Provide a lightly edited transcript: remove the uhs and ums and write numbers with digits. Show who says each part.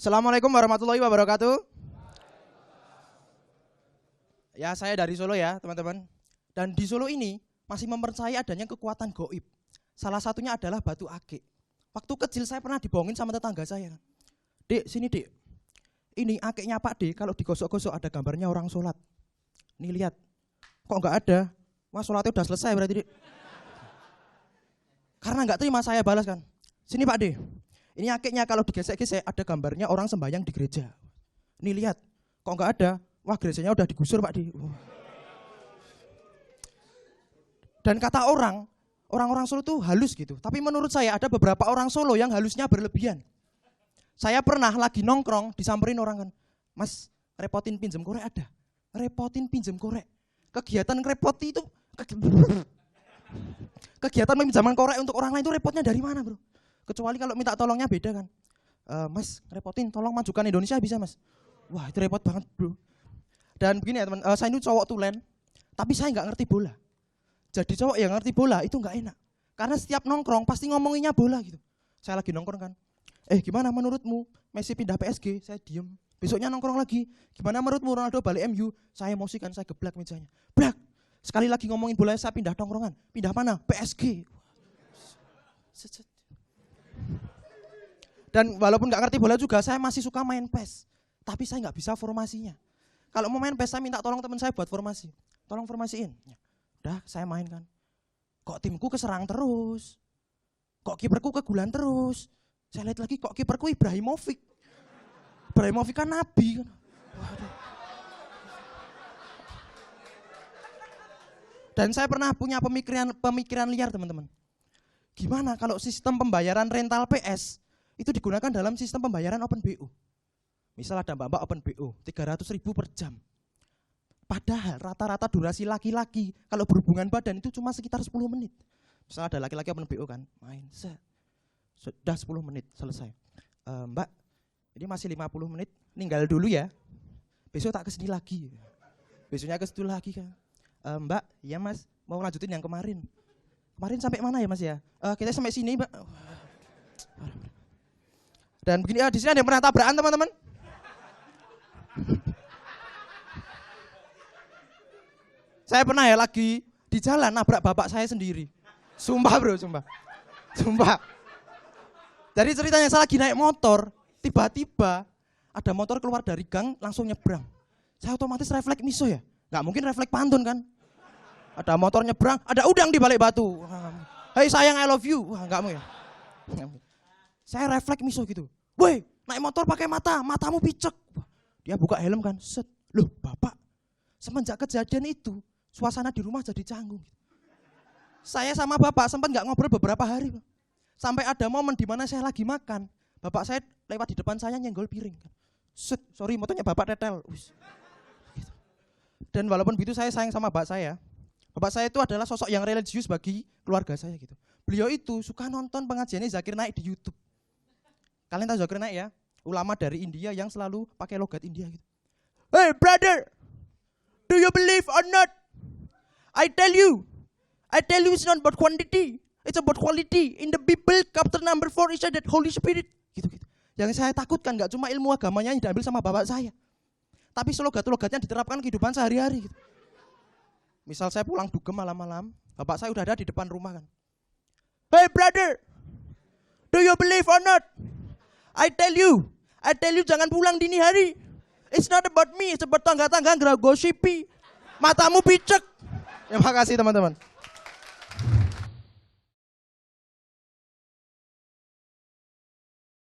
Speaker 1: Assalamualaikum warahmatullahi wabarakatuh. Ya, saya dari Solo ya, teman-teman. Dan di Solo ini masih mempercayai adanya kekuatan gaib. Salah satunya adalah batu akik. Waktu kecil saya pernah dibohongin sama tetangga saya. Dek, sini dek. Ini akiknya Pak Dek, kalau digosok-gosok ada gambarnya orang sholat. Nih lihat. Kok nggak ada? Wah, sholatnya udah selesai berarti dek. Karena nggak terima saya balas kan. Sini Pak Dek. Ini akiknya kalau digesek-gesek ada gambarnya orang sembahyang di gereja. Nih lihat. Kok nggak ada? Wah, gerejanya udah digusur Pak Dek. Dan kata orang-orang Solo tuh halus gitu. Tapi menurut saya ada beberapa orang Solo yang halusnya berlebihan. Saya pernah lagi nongkrong, disamperin orang kan. Mas, repotin pinjem korek ada? Repotin pinjem korek. Kegiatan ngerepoti itu, kegiatan meminjamkan korek untuk orang lain itu repotnya dari mana bro? Kecuali kalau minta tolongnya beda kan. Mas, repotin, tolong majukan Indonesia bisa mas? Wah itu repot banget bro. Dan begini ya teman, saya ini cowok tulen, tapi saya nggak ngerti bola. Jadi cowok yang ngerti bola itu nggak enak. Karena setiap nongkrong pasti ngomonginnya bola gitu. Saya lagi nongkrong kan, gimana menurutmu Messi pindah PSG? Saya diem. Besoknya nongkrong lagi, gimana menurutmu Ronaldo balik MU? Saya emosi kan, saya geblak mejanya. Blak, sekali lagi ngomongin bola saya pindah nongkrongan. Pindah mana? PSG. Dan walaupun nggak ngerti bola juga, saya masih suka main PES. Tapi saya nggak bisa formasinya. Kalau mau main PES, saya minta tolong teman saya buat formasi. Tolong formasiin. Udah, saya main kan. Kok timku keserang terus? Kok kiperku kegulan terus? Saya lihat lagi, kok kiperku Ibrahimovic. Ibrahimovic kan nabi kan. Waduh. Dan saya pernah punya pemikiran liar teman-teman. Gimana kalau sistem pembayaran rental PS itu digunakan dalam sistem pembayaran Open BO? Misal ada mbak-mbak Open BO, 300.000 per jam. Padahal rata-rata durasi laki-laki kalau berhubungan badan itu cuma sekitar 10 menit. Misal ada laki-laki Open BO kan, main set. Sudah 10 menit selesai. Mbak, ini masih 50 menit, ninggal dulu ya. Besok tak kesini lagi. Besoknya kesini lagi kan. Mbak, iya mas, mau lanjutin yang kemarin. Kemarin sampai mana ya mas ya? Kita sampai sini mbak. Dan begini, di sini ada yang pernah tabrakan teman-teman? Saya pernah ya lagi di jalan nabrak bapak saya sendiri. Sumpah bro, sumpah. Dari ceritanya saya lagi naik motor, tiba-tiba ada motor keluar dari gang langsung nyebrang. Saya otomatis refleks miso ya, nggak mungkin refleks pantun kan. Ada motor nyebrang, ada udang di balik batu. Hei sayang I love you, wah nggak mau ya. Saya refleks miso gitu. Woi, naik motor pakai matamu picek. Dia buka helm kan, set. Loh bapak, semenjak kejadian itu, suasana di rumah jadi canggung. Saya sama bapak sempat nggak ngobrol beberapa hari. Sampai ada momen di mana saya lagi makan, bapak saya lewat di depan saya nyenggol piring. Set, sorry motornya bapak tetel. Dan walaupun begitu saya sayang sama bapak saya. Bapak saya itu adalah sosok yang religius bagi keluarga saya gitu. Beliau itu suka nonton pengajiannya Zakir Naik di YouTube. Kalian tahu Zakir Naik ya? Ulama dari India yang selalu pakai logat India gitu. Hey brother, do you believe or not? I tell you it's not about quantity, it's about quality. In the Bible chapter number 4 it said that Holy Spirit. Gitu. Yang saya takutkan gak cuma ilmu agamanya yang diambil sama bapak saya, tapi logat-logatnya diterapkan kehidupan sehari-hari gitu. Misal saya pulang dugem malam-malam, bapak saya udah ada di depan rumah kan. Hey brother, do you believe or not? I tell you jangan pulang dini hari. It's not about me, it's about tangga-tangga gosipi. Matamu picek. Terima kasih teman-teman.